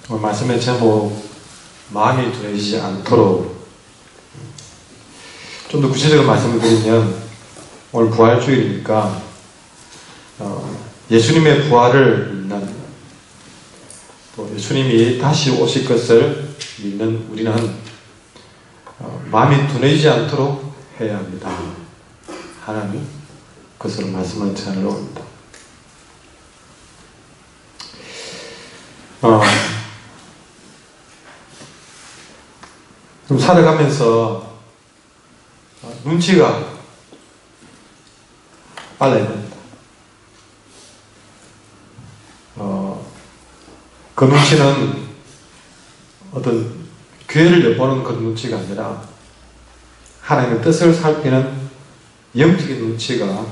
오늘 말씀의 제목 마음이 둔해지지 않도록. 좀 더 구체적으로 말씀을 드리면 오늘 부활주일이니까 예수님의 부활을 믿는, 또 예수님이 다시 오실 것을 믿는 우리는 마음이 둔해지지 않도록 해야 합니다 하는 것으로 말씀을 전하려고 합니다. 좀 살아가면서 눈치가 빨라야 됩니다. 그 눈치는 어떤 기회를 엿보는 그 눈치가 아니라 하나님의 뜻을 살피는 영적인 눈치가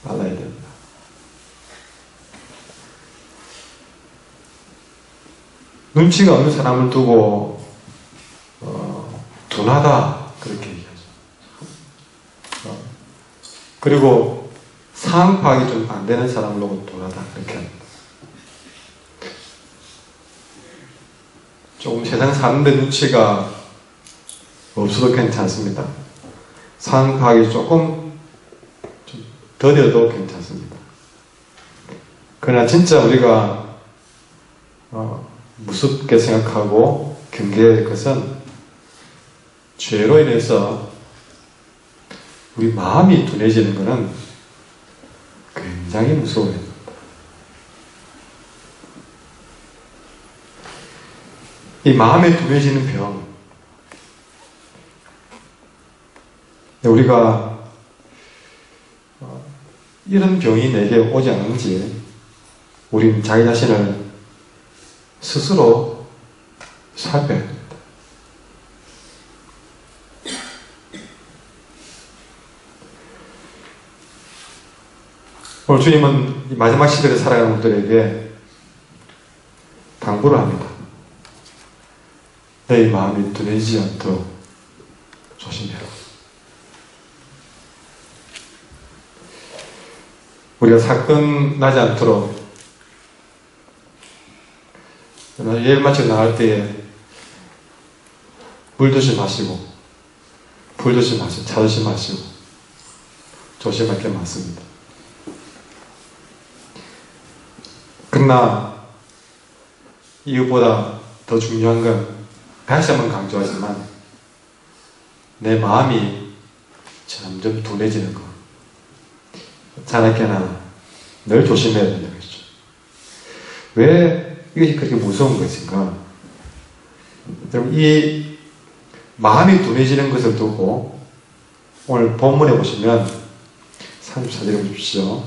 빨라야 됩니다. 눈치가 없는 사람을 두고 둔하다 그렇게 얘기하죠. 그리고 상황 파악이 좀 안 되는 사람을 두고 둔하다 그렇게 합니다. 조금 세상 사는데 눈치가 없어도 괜찮습니다. 상황 파악이 조금 좀 더뎌도 괜찮습니다. 그러나 진짜 우리가 무섭게 생각하고 경계해야 할 것은 죄로 인해서 우리 마음이 둔해지는 것은 굉장히 무서워요. 이 마음에 둔해지는 병, 우리가 이런 병이 내게 오지 않은지 우리는 자기 자신을 스스로 살펴야 합니다. 오늘 주님은 마지막 시대를 살아가는 분들에게 당부를 합니다. 내 마음이 둔해지지 않도록 조심해라. 우리가 사건 나지 않도록 예를 마치고 나갈 때에 물 드시 마시고 불 드시 마시고 차 드시 마시고 조심할 게 많습니다. 그러나 이것보다 더 중요한 건 다시 한번 강조하지만 내 마음이 점점 둔해지는 것, 자나깨나 늘 조심해야 된다고 했죠. 왜 이것이 그렇게 무서운 것인가? 여러분, 이 마음이 둔해지는 것을 두고 오늘 본문에 보시면 34절에 보십시오.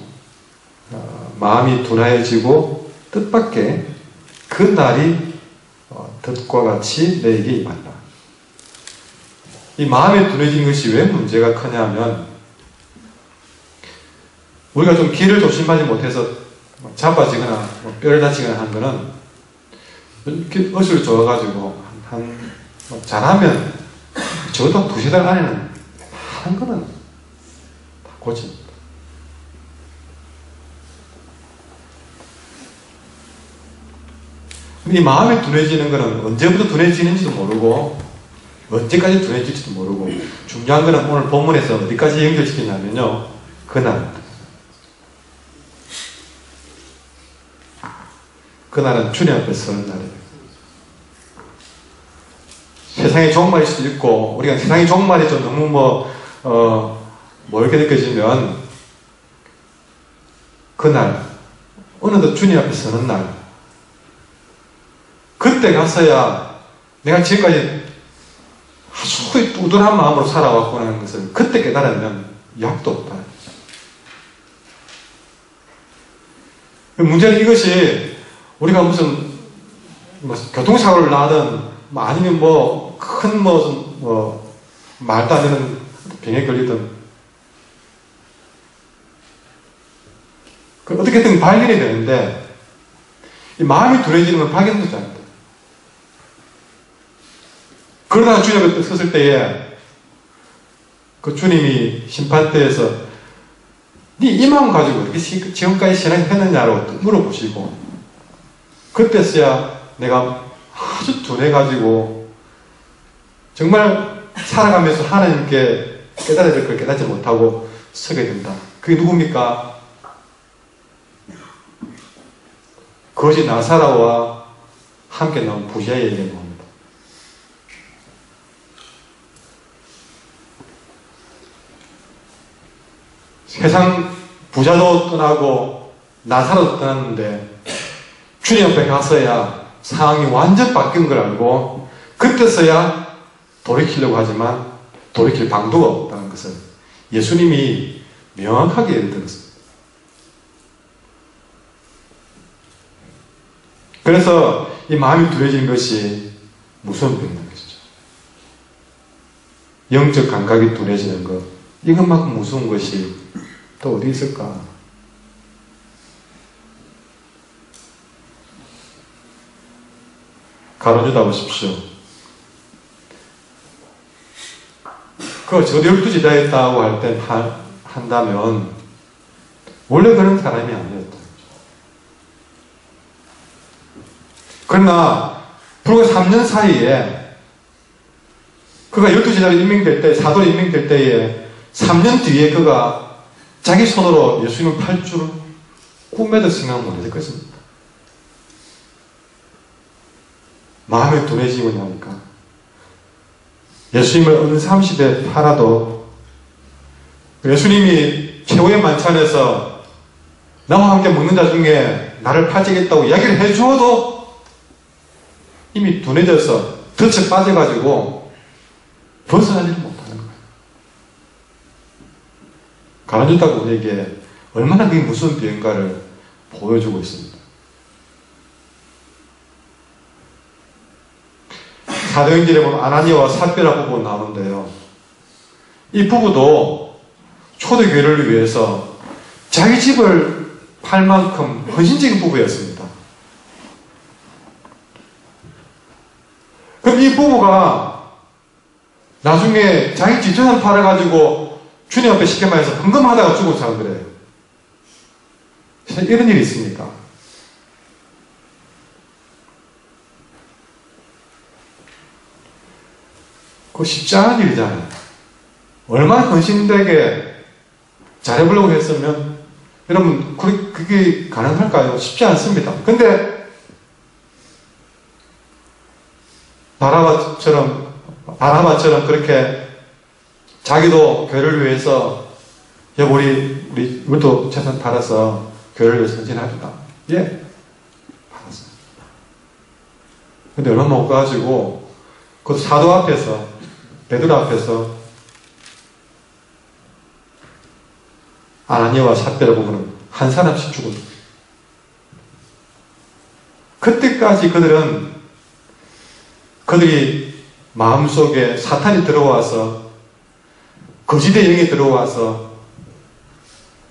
마음이 둔하여지고 뜻밖의 그 날이 뜻과 같이 내게 임한다. 이 마음에 둔해진 것이 왜 문제가 크냐면 우리가 좀 길을 조심하지 못해서 자빠지거나 뼈를 다치거나 한 거는 이렇게 어수를 줘가지고 잘하면 적어도 2-3달 안에는 한 거는 다 고칩니다. 이 마음이 둔해지는 것은 언제부터 둔해지는지도 모르고 언제까지 둔해질지도 모르고 중요한 것은 오늘 본문에서 어디까지 연결시키냐면요, 그날입니다. 그날은 주님 앞에 서는 날이에요. 세상의 종말일 수도 있고 우리가 세상의 종말이 좀 너무 멀게 느껴지면 그날 어느덧 주님 앞에 서는 날, 그때 가서야 내가 지금까지 아주 뿌듯한 마음으로 살아왔구나 하는 것을 그때 깨달으면 약도 없다. 문제는 이것이 우리가 무슨 교통사고를 나든 아니면 큰 말도 안 되는 병에 걸리든 어떻게든 발견이 되는데 이 마음이 둔해지는 건 발견되지 않는다. 그러다가 주님 앞에 섰을 때에 그 주님이 심판대에서 네 이 마음 가지고 이렇게 지금까지 신앙했느냐고 물어보시고 그때서야 내가 아주 둔해가지고 정말 살아가면서 하나님께 깨달아야 될 걸 깨닫지 못하고 서게 된다. 그게 누굽니까? 그것이 나사라와 함께 나온 부자의 얘기를 봅니다. 세상 부자도 떠나고 나사로도 떠났는데 주님 앞에 가서야 상황이 완전 바뀐 걸 알고 그때서야 돌이키려고 하지만 돌이킬 방도가 없다는 것을 예수님이 명확하게 예를 들었습니다. 그래서 이 마음이 두려지는 것이 무서운 병인 것이죠. 영적 감각이 둔해지는 것, 이것만큼 무서운 것이 또 어디 있을까? 가로주다 보십시오. 저도 12지다 했다고 할 때 한다면 원래 그런 사람이 아니었다. 그러나 불과 3년 사이에 그가 12지자로 임명될 때, 사도로 임명될 때에 3년 뒤에 그가 자기 손으로 예수님을 팔 줄 꿈에도 생각 못했을 것입니다. 마음에 둔해지고 나니까 예수님을 어느 30에 팔아도 예수님이 최후의 만찬에서 나와 함께 먹는 자 중에 나를 팔지겠다고 이야기를 해주어도 이미 둔해져서 덫에 빠져가지고 벗어나지를 못하는 거예요. 가라주다가 우리에게 얼마나 그게 무서운 비행가를 보여주고 있습니다. 사도행전에 보면 아나니아와 삽비라 부부 나오는데요. 이 부부도 초대교회를 위해서 자기 집을 팔 만큼 헌신적인 부부였습니다. 그럼 이 부부가 나중에 자기 집재산 팔아가지고 주님 앞에 쉽게 말해서 헌금하다가 죽은 사람들이에요. 이런 일이 있습니까? 그거 쉽지 않은 일이잖아요. 얼마나 헌신되게 잘해보려고 했으면 여러분 그게 가능할까요? 쉽지 않습니다. 근데 바나바처럼 그렇게 자기도 교회를 위해서 우리도 재산 팔아서 교회를 위해서 헌신합니다. 예, 팔았어요. 근데 얼마 못 가지고 그 사도 앞에서 베드로 앞에서 아나니아와 삽비라 보면 한 사람씩 죽은 그때까지 그들이 마음속에 사탄이 들어와서 거짓의 영이 들어와서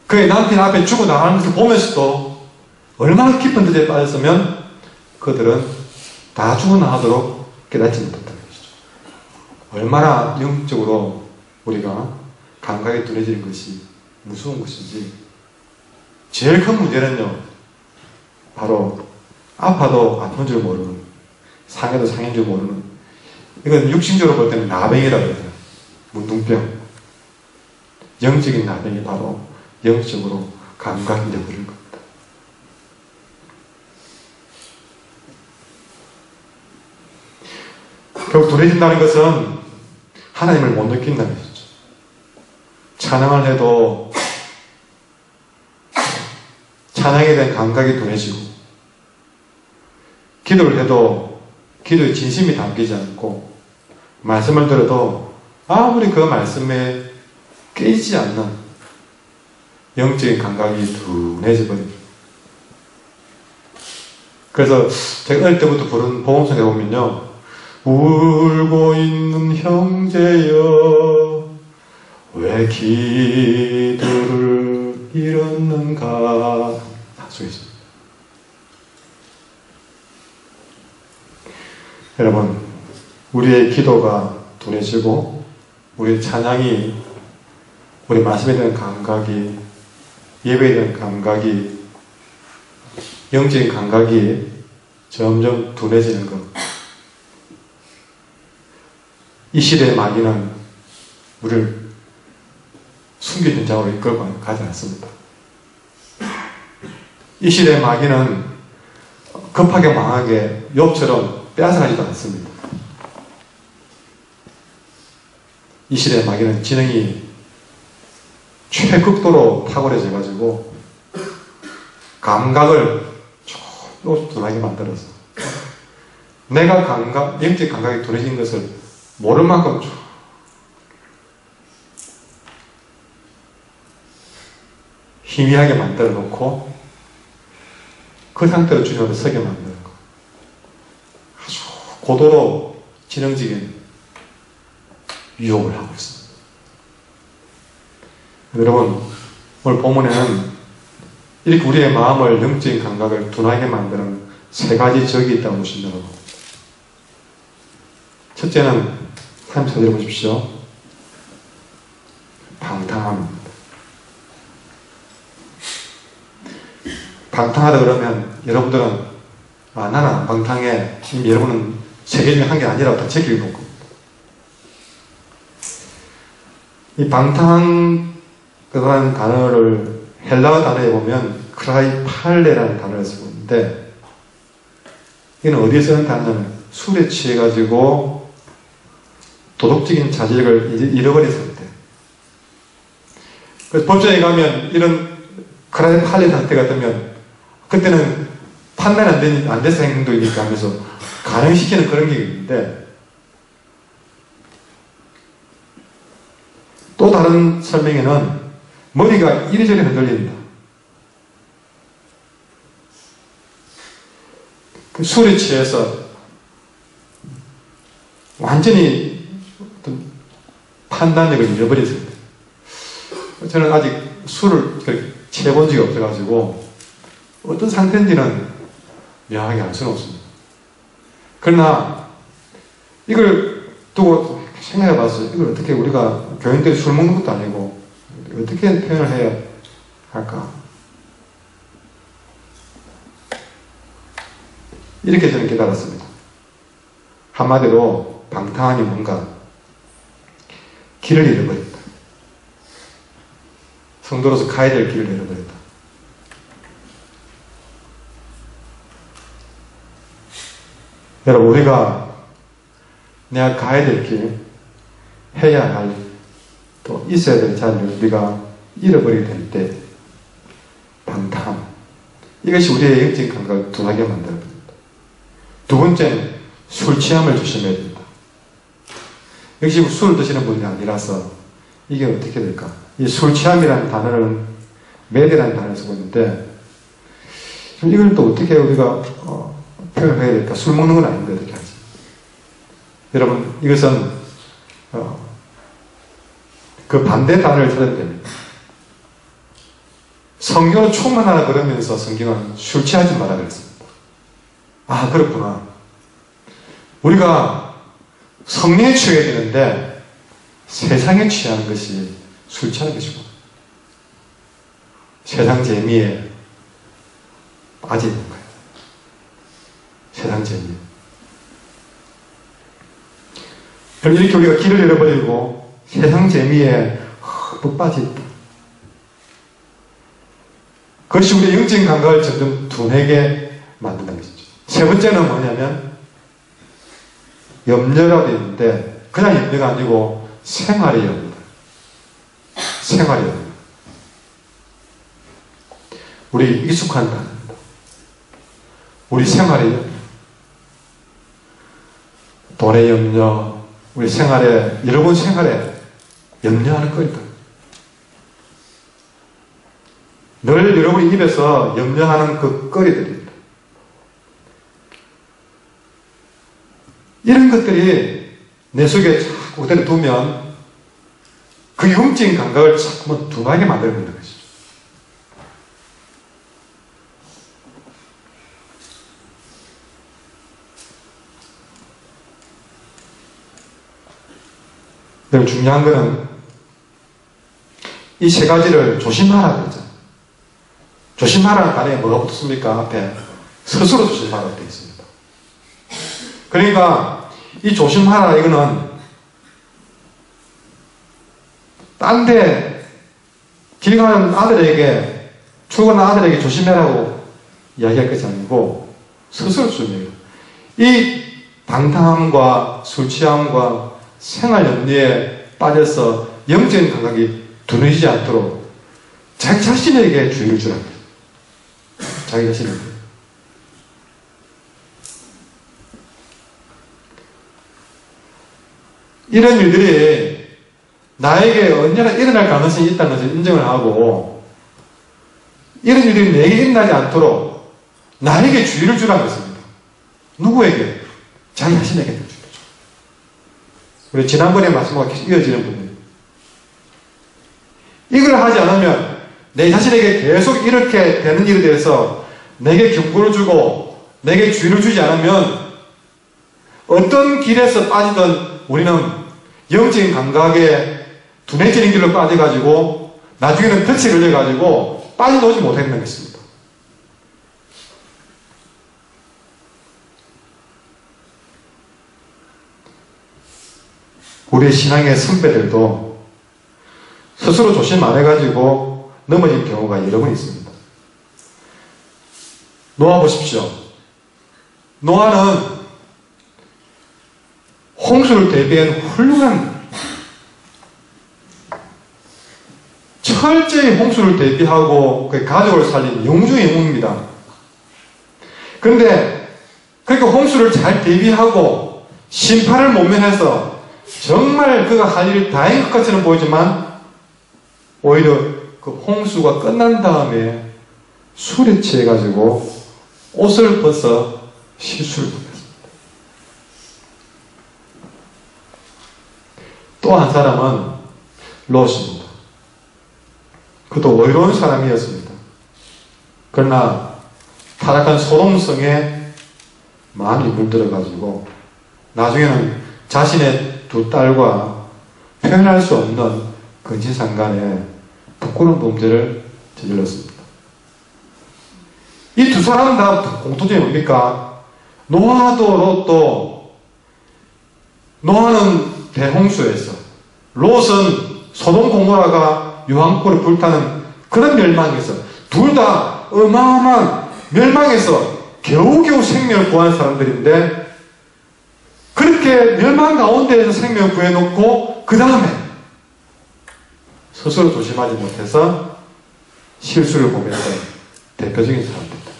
그의 남편 앞에 죽어나가는 것을 보면서도 얼마나 깊은 뜻에 빠졌으면 그들은 다 죽어나가도록 깨닫지 못했다는 것이죠. 얼마나 영적으로 우리가 감각에 둔해지는 것이 무서운 것인지. 제일 큰 문제는요, 바로 아파도 아픈 줄 모르는, 상해도 상해인 줄 모르는, 이건 육신적으로 볼 때는 나병이라고 해요. 문둥병. 영적인 나병이 바로 영적으로 감각이 되어버린 겁니다. 결국 둔해진다는 것은 하나님을 못 느낀다는 것이죠. 찬양을 해도 찬양에 대한 감각이 둔해지고, 기도를 해도 기도의 진심이 담기지 않고, 말씀을 들어도 아무리 그 말씀에 깨지지 않는 영적인 감각이 둔해져 버립니다. 그래서 제가 어릴 때부터 부른 복음성에 보면요, 울고 있는 형제여 왜 기도를 잃었는가 다 있습니다. 여러분, 우리의 기도가 둔해지고 우리의 찬양이, 우리 말씀에 대한 감각이, 예배에 대한 감각이, 영적인 감각이 점점 둔해지는 것. 이 시대의 마귀는 우리를 숨긴 현장으로 이끌고 가지 않습니다. 이 시대의 마귀는 급하게 망하게 욥처럼 빼앗아가지도 않습니다. 이 시대의 마귀는 지능이 최극도로 탁월해져 가지고 감각을 쭉 둔하게 만들어서 내가 영적 감각이 둔해진 것을 모를 만큼 쭉 희미하게 만들어 놓고 그 상태로 주님을 서게 만드는 것. 아주 고도로 지능적인 유혹을 하고 있습니다. 여러분, 오늘 본문에는 이렇게 우리의 마음을 영적인 감각을 둔하게 만드는 세 가지 적이 있다고 보시면, 첫째는 34절 보십시오. 방탕함입니다. 방탕하다 그러면 여러분들은 나는 안 방탕해. 이미 여러분은 세계 중에 한 게 아니라고 다 제끼고 본 겁니다. 이 방탕 그라는 단어를 헬라어 단어에 보면 크라이팔레라는 단어를 쓰고 있는데, 이는 어디에 쓰는 단어냐면 술에 취해가지고 도덕적인 자질을 잃어버렸을 때, 그래서 법정에 가면 이런 크라이팔레 상태가 되면 그때는 판단 안 돼서 행동이니까 하면서 가능시키는 그런 게 있는데, 또 다른 설명에는 머리가 이리저리 흔들린다. 그 술에 취해서 완전히 어떤 판단력을 잃어버렸을 때, 저는 아직 술을 취해본 적이 없어가지고 어떤 상태인지는 명확하게 알 수는 없습니다. 그러나 이걸 두고 생각해 봤어요. 이걸 어떻게 우리가 교인들이 술 먹는 것도 아니고 어떻게 표현을 해야 할까? 이렇게 저는 깨달았습니다. 한마디로 방탕하니 뭔가 길을 잃어버렸다. 성도로서 가야 될 길을 잃어버렸다. 여러분, 우리가 내가 가야 될 길, 해야 할, 또 있어야 될 자리를 우리가 잃어버리게 될 때, 방탕. 이것이 우리의 영적 감각을 둔하게 만들어버립니다. 두 번째는 술 취함을 조심해야 됩니다. 역시 술을 드시는 분이 아니라서 이게 어떻게 될까? 이 술 취함이라는 단어는 매대라는 단어를 쓰고 있는데, 이걸 또 어떻게 우리가 표현해야 될까? 술 먹는 건 아닌데 어떻게 하지? 여러분, 이것은 그 반대 단어를 찾아야 됩니다. 성경을 충만하라 그러면서 성경은 술 취하지 마라 그랬습니다. 아, 그렇구나. 우리가 성령에 취해야 되는데 세상에 취하는 것이 술 취하는 것이고, 세상 재미에 빠지는 거예요. 세상 재미. 그럼 이렇게 우리가 길을 잃어버리고 세상 재미에 푹 빠져있다. 그것이 우리의 영적인 감각을 점점 둔하게 만든다는 것이죠. 세 번째는 뭐냐면 염려라고 되어 있는데, 그냥 염려가 아니고 생활의 염려다. 생활의 염려. 우리 익숙한 단어입니다. 우리 생활의 염려. 돈의 염려, 우리 생활에, 여러분 생활에 염려하는 거니까. 늘 여러분이 입에서 염려하는 그 거리들입니다. 이런 것들이 내 속에 자꾸 그대로 두면 그 영적인 감각을 자꾸만 둔하게 만들어버리는 것이죠. 여러분, 중요한 거는 이 세 가지를 조심하라 그러죠. 조심하라는 단어에 뭐가 붙습니까? 앞에 스스로 조심하라고 되어 있습니다. 그러니까 이 조심하라 이거는 딴 데 길 가는 아들에게 출근하는 아들에게 조심해라고 이야기할 것이 아니고 스스로 조심해요. 이 방탕함과 술 취함과 생활 염려에 빠져서 영적인 감각이 둔해지지 않도록 자기 자신에게 주의를 주라. 자기 자신에게. 이런 일들이 나에게 언제나 일어날 가능성이 있다는 것을 인정을 하고 이런 일들이 내게 일어나지 않도록 나에게 주의를 주라는 것입니다. 누구에게? 자기 자신에게 주의를 줘. 우리 지난번에 말씀과 이어지는 부분. 이걸 하지 않으면 내 자신에게 계속 이렇게 되는 일에 대해서 내게 경고를 주고 내게 주의를 주지 않으면 어떤 길에서 빠지든 우리는 영적인 감각에 둔해지는 길로 빠져가지고 나중에는 덫에 걸려가지고 빠져나오지 못하는 것입니다. 우리의 신앙의 선배들도 스스로 조심 안 해가지고 넘어진 경우가 여러 번 있습니다. 노아 보십시오. 노아는 홍수를 대비한 훌륭한 철저히 홍수를 대비하고 그 가족을 살린 영주의 영웅입니다. 그런데 그렇게 홍수를 잘 대비하고 심판을 모면해서 정말 그가 할 일을 다인 것 같이는 보이지만 오히려 그 홍수가 끝난 다음에 술에 취해가지고 옷을 벗어 실수를 범했습니다. 또 한 사람은 롯입니다. 그도 의로운 사람이었습니다. 그러나 타락한 소돔성에 마음이 물들어가지고 나중에는 자신의 두 딸과 표현할 수 없는 근친상간에 부끄러운 범죄를 저질렀습니다. 이 두 사람은 다 공통점이 뭡니까? 노아도 롯도 노아는 대홍수에서 롯은 소돔 고모라가 유황불에 불타는 그런 멸망에서 둘 다 어마어마한 멸망에서 겨우겨우 생명을 구한 사람들인데 그렇게 멸망 가운데에서 생명을 구해놓고 그 다음에 스스로 조심하지 못해서 실수를 보면서 대표적인 사람들이다.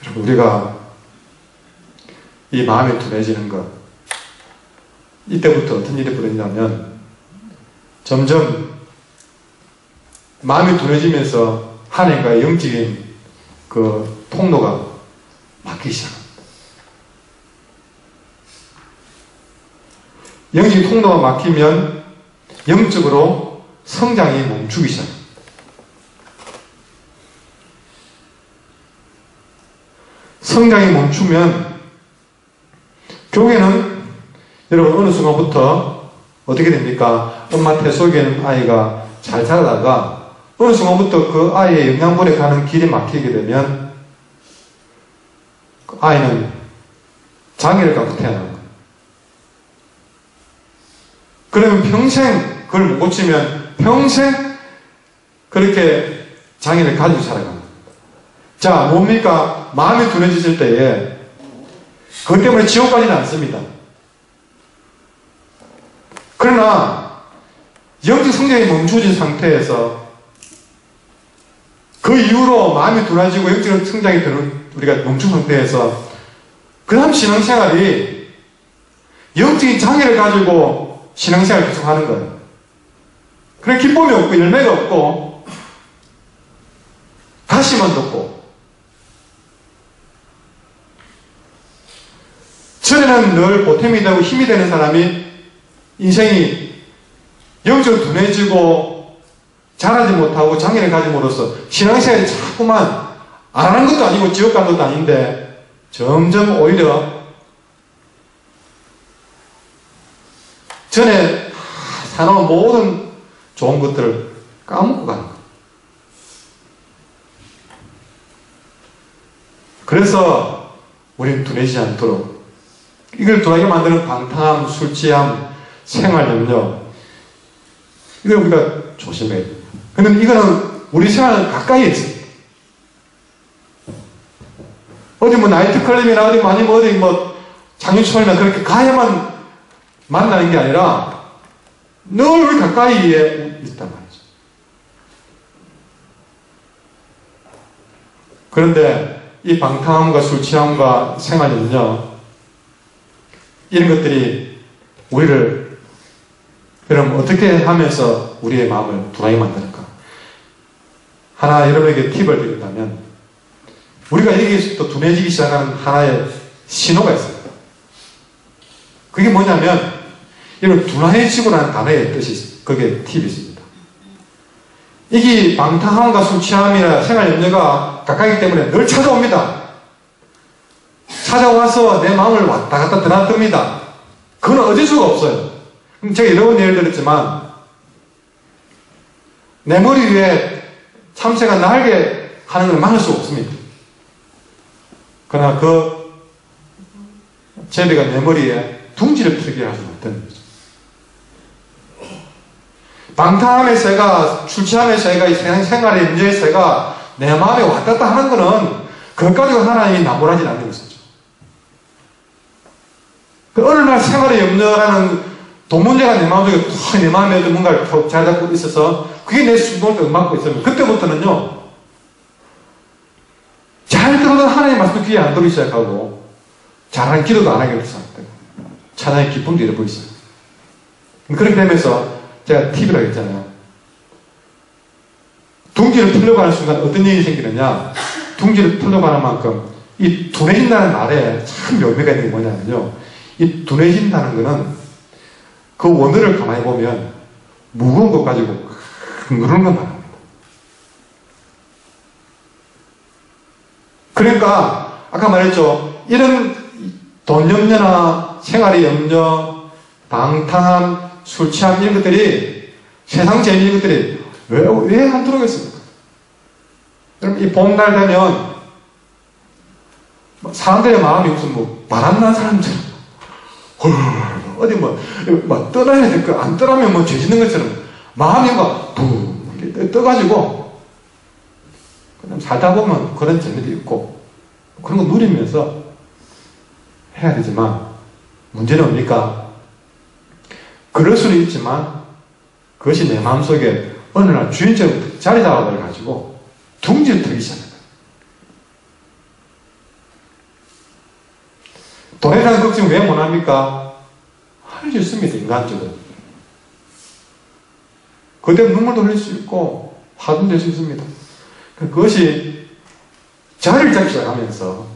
여러분 우리가 이 마음이 둔해지는 것 이때부터 어떤 일이 벌어지냐면 점점 마음이 둔해지면서 하나님과의 영적인 그 통로가 막히기 시작합니다. 영적인 통로가 막히면 영적으로 성장이 멈추기 시작합니다. 성장이 멈추면 교회는 여러분 어느 순간부터 어떻게 됩니까? 엄마 태 속에 있는 아이가 잘 자라다가 어느 순간부터 그 아이의 영양분에 가는 길이 막히게 되면 그 아이는 장애를 갖고 태어나는 거예요. 그러면 평생 그걸 못 고치면 평생 그렇게 장애를 가지고 살아가는 거예요. 자, 뭡니까? 마음이 둔해졌을 때에 그것 때문에 지옥 가지는 않습니다. 그러나 영적 성장이 멈춰진 상태에서 그 이후로 마음이 둔해지고 영적 성장이 되는 우리가 멈춘 상태에서 그 다음 신앙생활이 영적인 장애를 가지고 신앙생활을 계속 하는 거예요. 그래 기쁨이 없고 열매가 없고 다시만 돋고 전에는 늘 보탬이 되고 힘이 되는 사람이 인생이 영적으로 둔해지고 자라지 못하고 장애를 가짐으로써 신앙생활이 자꾸만 안 하는 것도 아니고 지옥 가는 것도 아닌데 점점 오히려 전에 사놓은 모든 좋은 것들을 까먹고 가는 거예요. 그래서 우리는 둔해지지 않도록 이걸 둔하게 만드는 방탕함, 술 취함, 생활염려, 이걸 우리가 조심해야 돼요. 근데 이거는 우리 생활 가까이에 있어요. 어디 뭐 나이트클럽이나 어디 아니면 어디 뭐 장유철이나 그렇게 가야만 만나는 게 아니라 늘 우리 가까이에 있단 말이죠. 그런데 이 방탕함과 술 취함과 생활염려, 이런 것들이 우리를 그럼 어떻게 하면서 우리의 마음을 둔하게 만드는가? 하나 여러분에게 팁을 드린다면, 우리가 여기에서 둔해지기 시작하는 하나의 신호가 있습니다. 그게 뭐냐면, 이런 둔해지고라는 단어의 뜻이, 그게 팁이 있습니다. 이게 방탕함과 술 취함이나 생활염려가 가까이기 때문에 늘 찾아옵니다. 찾아와서 내 마음을 왔다 갔다 드나듭니다. 그건 어쩔 수가 없어요. 제가 여러 번 예를 들었지만, 내 머리 위에 참새가 날게 하는 걸 막을 수 없습니다. 그러나 그 제비가 내 머리에 둥지를 트게 할 수는 없다는 거죠. 방탕함의 새가, 출취함의 새가, 이 생활의 문제의 새가 내 마음에 왔다 갔다 하는 거는 그것 가지고 하나님이 나무라지 않는 것이죠. 그 어느 날 생활의 염려라는 돈 문제가 내 마음속에 탁 내 마음에 뭔가를 잘 잡고 있어서 그게 내 수동을 엉망고 있으면 그때부터는요, 잘 들어도 하나님의 말씀도 귀에 안 들어오기 시작하고 잘하는 기도도 안 하게 시작되고 찬양의 기쁨도 잃어버리기 시작해요. 그렇게 되면서 제가 팁이라고 했잖아요. 둥지를 틀려고 하는 순간 어떤 일이 생기느냐, 둥지를 틀려고 하는 만큼 이 둔해진다는 말에 참 묘미가 있는 게 뭐냐면요, 이 둔해진다는 거는 그 원어를 가만히 보면 무거운 것 가지고 그런 건 말합니다. 그러니까 아까 말했죠. 이런 돈 염려나 생활의 염려, 방탕함, 술 취함, 이런 것들이, 세상 재미 이런 것들이 왜 안 들어오겠습니까? 여러분, 이 봄날 되면 사람들의 마음이 무슨 뭐 바람 난 사람처럼 어디 뭐 떠나야 될 거, 안 떠나면 뭐 죄 짓는 것처럼 마음이 막 붕 떠가지고 그냥 살다 보면 그런 재미도 있고 그런 거 누리면서 해야 되지만, 문제는 뭡니까? 그럴 수는 있지만 그것이 내 마음속에 어느 날 주인처럼 자리 잡아버려가지고 둥지를 트기 시작합니다. 돈에 대한 걱정 왜 못합니까? 할 수 있습니다, 인간적으로. 그때 눈물도 흘릴 수 있고 화도 낼 수 있습니다. 그것이 자리를 잡기 시작하면서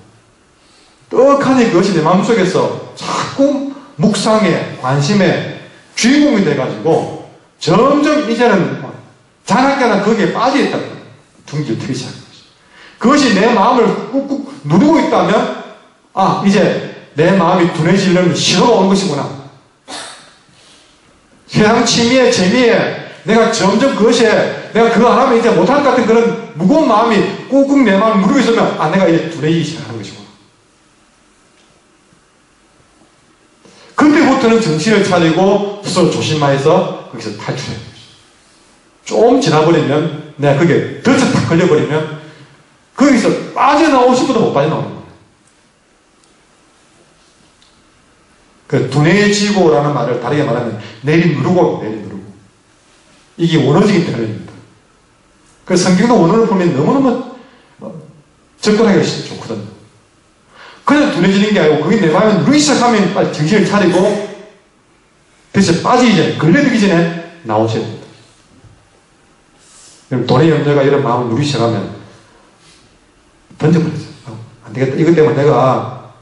떡하니 그것이 내 마음속에서 자꾸 묵상에, 관심에 주인공이 돼가지고 점점 이제는 자나깨나 거기에 빠져있다고 둥지를 트기 시작한 것이죠. 그것이 내 마음을 꾹꾹 누르고 있다면, 아, 이제 내 마음이 둔해지려는 신호가 오는 것이구나. 세상 취미에, 재미에 내가 점점 그것에 내가 그거 안 하면 이제 못할 것 같은 그런 무거운 마음이 꾹꾹 내 마음을 누르고 있으면, 아, 내가 이제 둔해지기 시작하는 것이구나. 그때부터는 정신을 차리고 스스로 조심하여서 거기서 탈출해야 됩니다. 좀 지나버리면, 내가 거기에 덫에 딱 걸려버리면 거기서 빠져나오고 싶어도 못 빠져나오는 거예요. 그 둔해지고라는 말을 다르게 말하면 내리누르고. 이게 원어적인 표현입니다. 그 성경도 원어를 보면 너무너무 접근하기가 좋거든요. 그냥 둔해지는 게 아니고 그게 내 마음에 누르기 시작하면 빨리 정신을 차리고 대체 빠지기 전에, 걸려들기 전에 나오셔야 됩니다. 돈의 염려가 이런 마음을 누르기 시작하면 던져버리죠. 안 되겠다. 이것 때문에 내가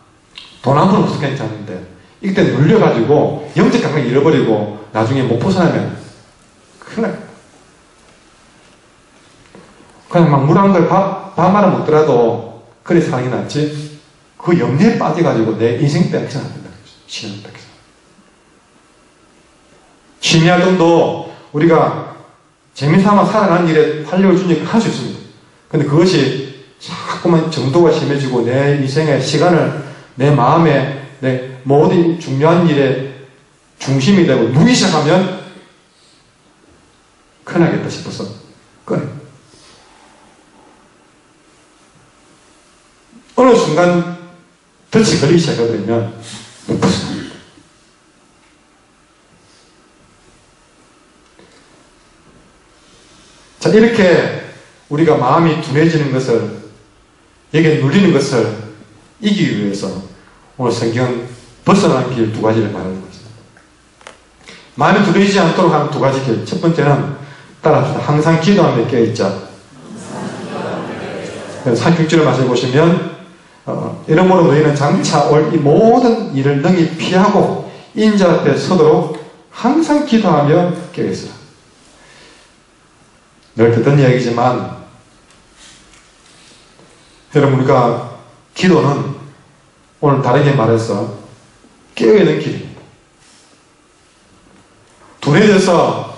돈 한 푼 없어서 괜찮은데 이때 눌려가지고 영적 감각을 잃어버리고 나중에 못 벗어나면 큰일 나요. 그냥 막 물 한 걸 밥 말아 먹더라도 그래 사는 게 낫지, 그 염려에 빠져가지고 내 인생 뺏겨서는 안 된다는 거죠. 신앙을 뺏겨서. 취미활동도 우리가 재미삼아 살아가는 일에 활력을 주니까 할 수 있습니다. 근데 그것이 자꾸 자꾸만 정도가 심해지고 내 인생의 시간을 내 마음에 내 모든 중요한 일에 중심이 되고 누기 시작하면 큰일 나겠다 싶어서 꺼내. 어느 순간 덫이 걸리기 시작하면 못 벗어납니다. 자, 이렇게 우리가 마음이 둔해지는 것을, 여기에 눌리는 것을 이기기 위해서 오늘 성경은 벗어나는 길 두 가지를 말하고 있습니다. 마음이 둔해지지 않도록 하는 두 가지 길. 첫 번째는 따라합시다. 항상 기도하는 데 깨어있자. 36절을 말씀해보시면 이러므로 너희는 장차 올 이 모든 일을 능히 피하고 인자 앞에 서도록 항상 기도하며 깨어있으라. 늘 듣던 이야기지만 여러분, 우리가 기도는 오늘 다르게 말해서 깨어있는 길입니다. 둔해져서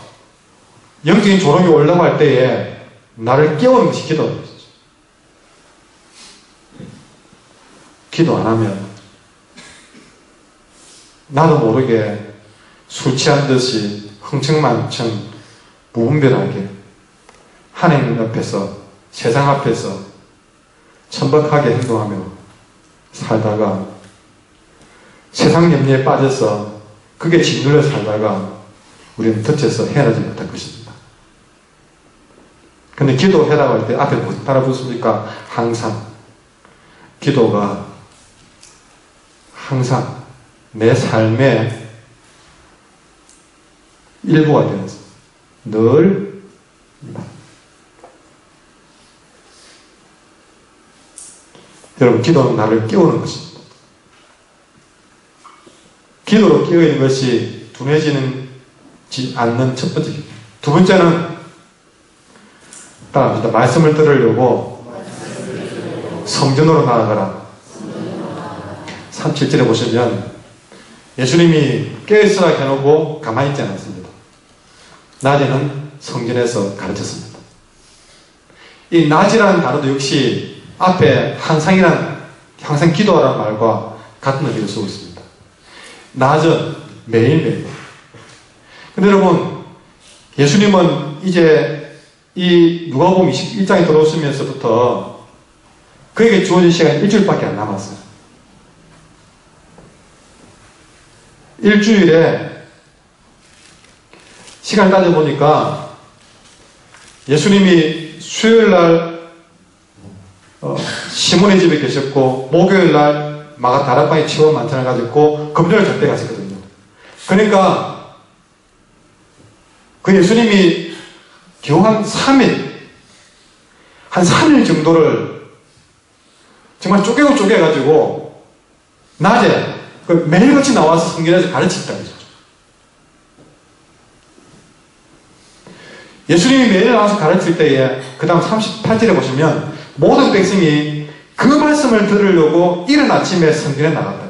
영적인 조롱이 올라갈 때에 나를 깨우는 것이 기도입니다. 기도 안 하면 나도 모르게 술 취한 듯이 흥청망청 무분별하게 하나님 앞에서, 세상 앞에서 천박하게 행동하며 살다가 세상 염려에 빠져서 그게 짓눌려 살다가 우리는 덫에서 헤어나지 못할 것입니다. 근데 기도해라고 할 때 앞에 뭐 따라 붙습니까? 항상. 기도가 항상 내 삶의 일부가 되어서 늘 여러분, 기도는 나를 깨우는 것입니다. 기도로 깨어있는 것이 둔해지지 않는 첫 번째 길. 두 번째는 따라합시다. 말씀을 들으려고 성전으로 나아가라. 37절에 보시면 예수님이 깨어있으라 해놓고 가만히 있지 않았습니다. 낮에는 성전에서 가르쳤습니다. 이 낮이라는 단어도 역시 앞에 항상 기도하라는 말과 같은 의미를 쓰고 있습니다. 낮은 매일매일. 근데 여러분, 예수님은 이제 이 누가복음 21장에 들어오시면서부터 그에게 주어진 시간이 일주일밖에 안 남았어요. 일주일에 시간을 따져보니까 예수님이 수요일날 시몬의 집에 계셨고, 목요일날 다락방에 치워 만찬을 가졌고, 금요일 절대 가셨거든요. 그러니까 그 예수님이 겨우 한 3일 정도를 정말 쪼개가지고 낮에 매일같이 나와서 성경에서 가르친다는 거죠. 예수님이 매일 나와서 가르칠 때에 그 다음 38절에 보시면 모든 백성이 그 말씀을 들으려고 이른 아침에 성전에 나갔다.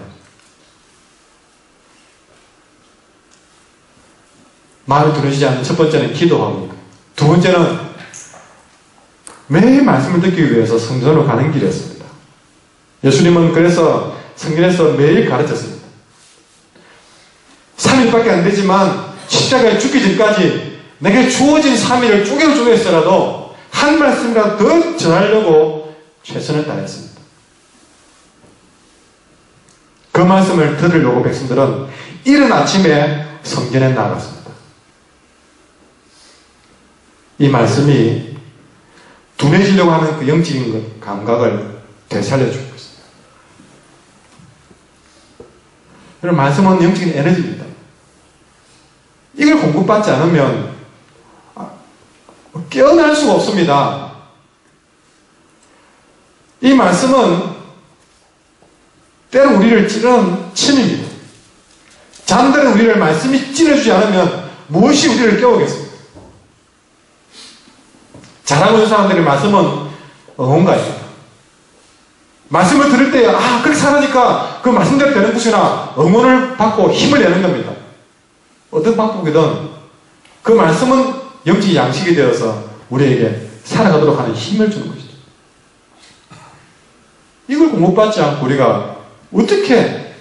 마음이 둔해지지 않는 첫 번째는 기도하고, 두 번째는 매일 말씀을 듣기 위해서 성전으로 가는 길이었습니다. 예수님은 그래서 성전에서 매일 가르쳤습니다. 3일밖에 안 되지만 십자가에 죽기 전까지 내게 주어진 3일을 쪼개서라도 한 말씀이라도 더 전하려고 최선을 다했습니다. 그 말씀을 들으려고 백성들은 이른 아침에 성전에 나갔습니다. 이 말씀이 둔해지려고 하는 그 영적인 감각을 되살려주고 있습니다. 여러분, 말씀은 영적인 에너지입니다. 이걸 공급받지 않으면 깨어날 수가 없습니다. 이 말씀은 때로 우리를 찌르는 침입니다. 잠드는 우리를 말씀이 찌르주지 않으면 무엇이 우리를 깨우겠습니까? 잘하고 있는 사람들의 말씀은 응원가입니다. 말씀을 들을 때 그렇게 살아니까 그 말씀대로 되는 것이나 응원을 받고 힘을 내는 겁니다. 어떤 방법이든 그 말씀은 영적 양식이 되어서 우리에게 살아가도록 하는 힘을 주는 것이죠. 이걸 공급받지 않고 우리가 어떻게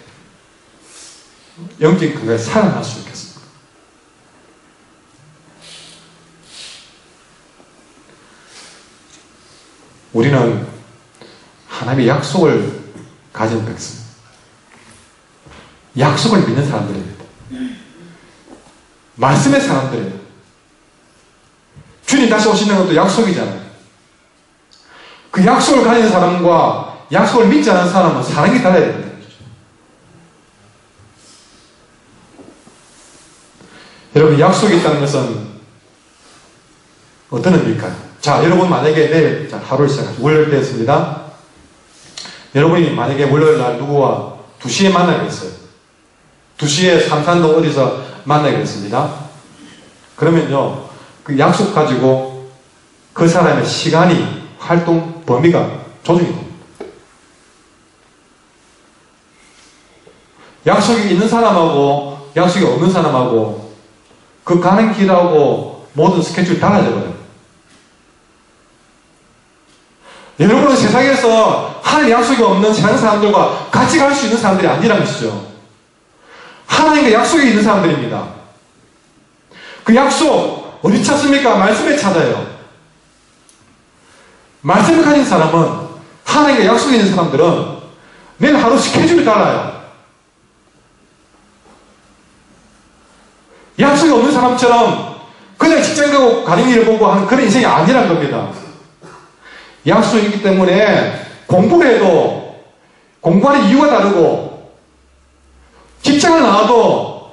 영적인 건강에 살아날 수 있겠습니까? 우리는 하나님의 약속을 가진 백성, 약속을 믿는 사람들입니다. 말씀의 사람들이에요. 주님 다시 오시는 것도 약속이잖아요. 그 약속을 가진 사람과 약속을 믿지 않은 사람은 사랑이 달라야 됩니다. 여러분, 약속이 있다는 것은 어떤 의미일까요? 자, 여러분 만약에 내일 하루를 시작하죠. 월요일 때였습니다. 여러분이 만약에 월요일 날 누구와 2시에 만나기로 했어요. 2시에 삼산동 어디서 만나기로 했습니다. 그러면요, 그 약속 가지고 그 사람의 시간이, 활동 범위가 조정이 됩니다. 약속이 있는 사람하고 약속이 없는 사람하고 그 가는 길하고 모든 스케줄이 달라져 버려요. 여러분은 세상에서 하나님 약속이 없는 세상 사람들과 같이 갈 수 있는 사람들이 아니라는 것이죠. 하나님과 약속이 있는 사람들입니다. 그 약속 어디 찾습니까? 말씀에 찾아요. 말씀을 가진 사람은, 하나님과 약속이 있는 사람들은 내일 하루 스케줄이 달라요. 약속이 없는 사람처럼 그냥 직장 가고 가정 일을 보고 하는 그런 인생이 아니란 겁니다. 약속이 있기 때문에 공부를 해도 공부하는 이유가 다르고, 직장을 나와도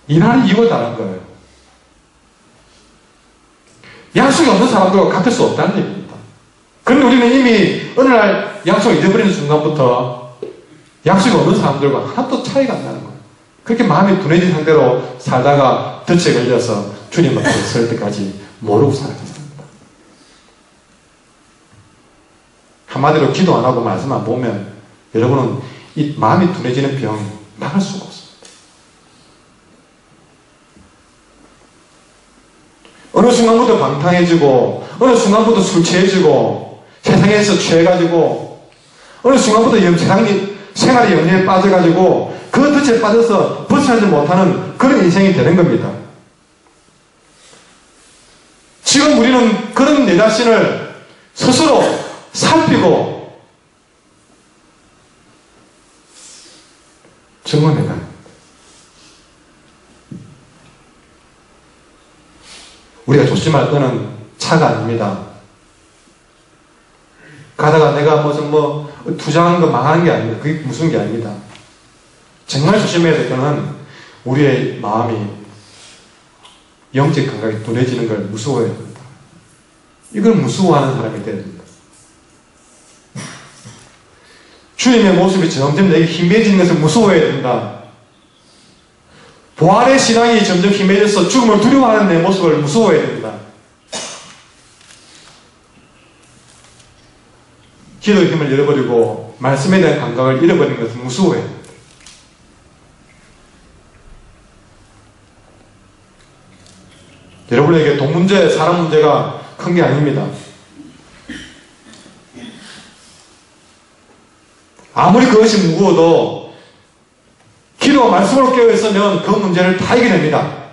일하는 이유가 다른 거예요. 약속이 없는 사람들과 같을 수 없다는 얘기입니다. 그런데 우리는 이미 어느 날 약속을 잊어버리는 순간부터 약속이 없는 사람들과 하나도 차이가 안 나는 거예요. 그렇게 마음이 둔해진 상태로 살다가 덫에 걸려서 주님 앞에 설 때까지 모르고 살아갔습니다. 한마디로 기도 안 하고 말씀 안 보면 여러분은 이 마음이 둔해지는 병 막을 수가 없습니다. 어느 순간부터 방탕해지고, 어느 순간부터 술 취해지고, 세상에서 취해가지고, 어느 순간부터 생활의 염려에 빠져가지고 그 덫에 빠져서 벗어나지 못하는 그런 인생이 되는 겁니다. 지금 우리는 그런 내 자신을 스스로 살피고 점검해야 합니다. 우리가 조심할 거는 차가 아닙니다. 가다가 내가 무슨 투자한 거 망하는 게 아닙니다. 그게 무슨 게 아닙니다. 정말 조심해야 될 거는 우리의 마음이 영적 감각이 둔해지는 걸 무서워해야 됩니다. 이걸 무서워하는 사람이 돼야 됩니다. 주님의 모습이 점점 내게 희미해지는 것을 무서워해야 된다. 부활의 신앙이 점점 희미해져서 죽음을 두려워하는 내 모습을 무서워해야 됩니다. 기도의 힘을 잃어버리고 말씀에 대한 감각을 잃어버리는 것을 무서워해야 됩니다. 여러분에게 돈 문제, 사람 문제가 큰 게 아닙니다. 아무리 그것이 무거워도 기도와 말씀으로 깨어있으면 그 문제를 다 이겨냅니다.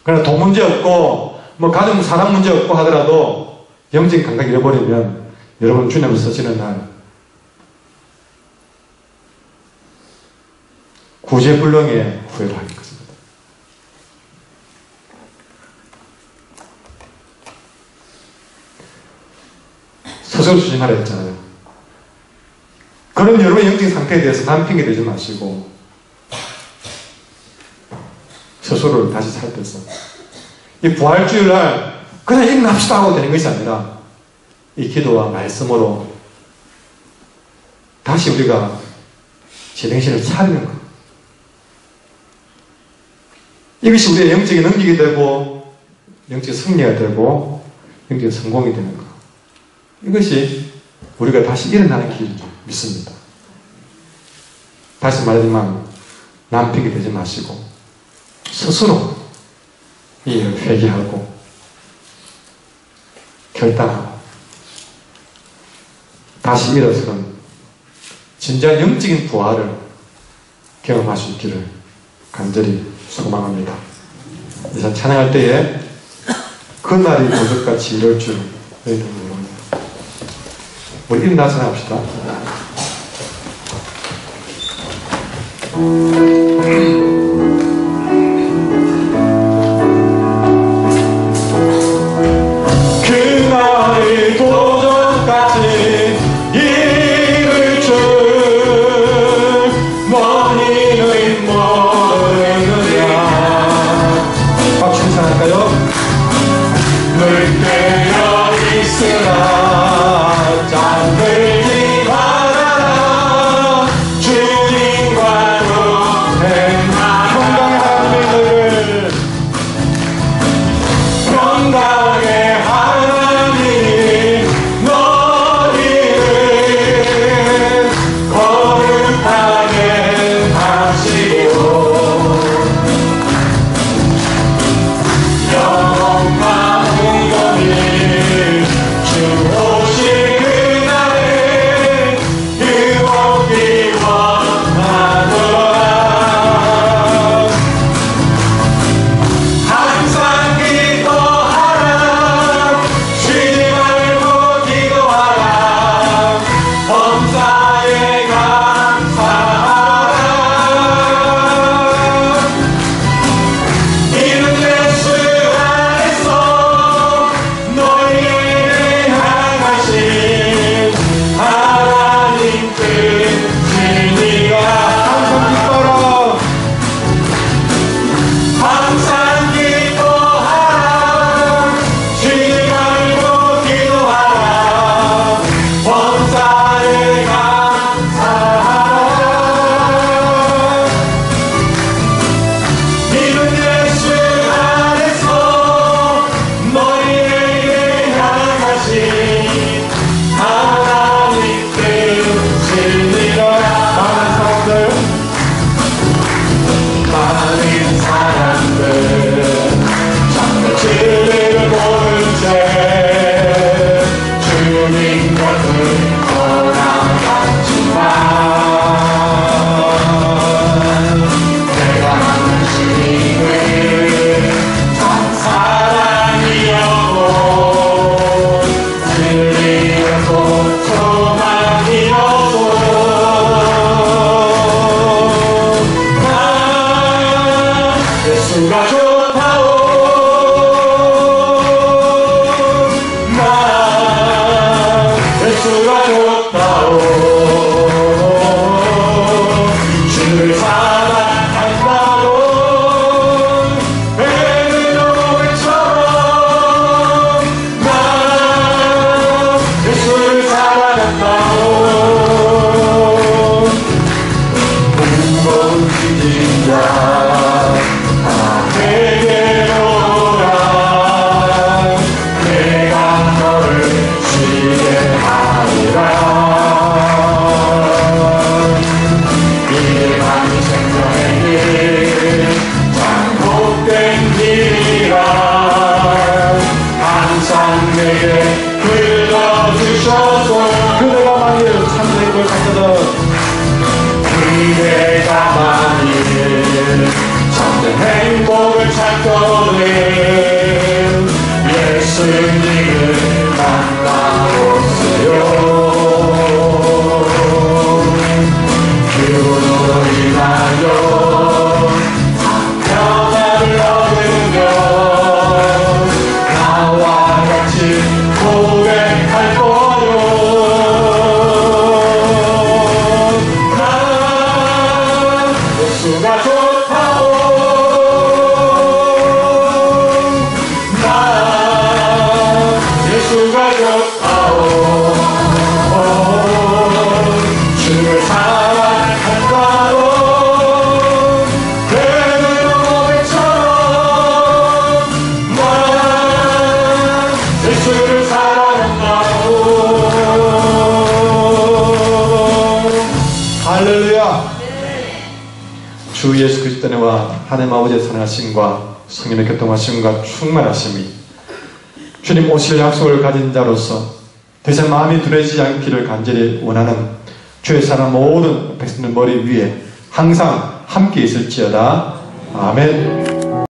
그러나 돈 문제 없고 가정 사람 문제 없고 하더라도 영적인 감각 잃어버리면 여러분 주님을 쓰시는 날 구제불능의 후회를 하게 됩니다. 스스로 조심하라 했잖아요. 그런 여러분의 영적인 상태에 대해서 남 핑계 대지 마시고 스스로를 다시 살펴서 이 부활주일날 그냥 일어납시다 하고 되는 것이 아니라 이 기도와 말씀으로 다시 우리가 제정신을 차리는 것, 이것이 우리의 영적인 능력이 되고 영적인 승리가 되고 영적인 성공이 되는 것, 이것이 우리가 다시 일어나는 길인 줄 믿습니다. 다시 말하지만 남 핑계 대지 마시고 스스로 이 일을 회개하고 결단하고 다시 일어서는 진짜 영적인 부활을 경험할 수 있기를 간절히 소망합니다. 이제 찬양할 때에 그날이 도적같이 이럴 줄 너희는 모릅니다. 우리 일어나서 합시다. 그날이 도적같이 이를 줄 너희는 모르느냐. 박수 인사할까요? 늘 깨어 있으라 잠들지 말아라 주님과 동행하라. 건강의 하나님 너희를 거룩하게 하시고 영원과 영원히 주 오실 그날에 유혹이 원하노라. 항상 기도하라 쉬지 말고 기도하라 범사에 감사하라. 이는 예수 안에서 너희에게 향하신 하나님 뜻이니라. 항상 기도하라 쉬지 말고 기도하라 범사에 감사하라. 이는 예수 안에서 너희에게 향하신 하나님 뜻이니라. 많은 사람들 참된 진리를 모른 채 주님 것을 떠나갔지만 내가 만난 주님은 참 사랑이었고 진리였고 소망이었고 예수가 좋다오 나 예수가 좋다오 주를 사랑한다고 베드로처럼 나 예수를 사랑한다오. 무거운 짐진 자 내게로 오라 내가 너를 쉬게 하리라. 일반 생명의 길 잘못된 길이라 항상 내게 불러주셔서 그대가 만일 참된 찾거든 그대가 만일 참된 행복을 찾거든 예수님을 만나오세요. 그로 인하여 평안을 얻으며 나와 같이 고백할 거요. 나 예수가 좋다오 나 예수가 좋다오 주를 사랑한다오 베드로처럼 나 예수를 사랑한다오. 할렐루야. 주 예수 그리스도의 은혜와 하나님 아버지의 선하심과 성령의 교통하심과 충만하심이 주님 오실 약속을 가진 자로서 더 이상 마음이 둔해지지 않기를 간절히 원하는 주의 사랑 모든 백성들 머리 위에 항상 함께 있을지어다. 아멘.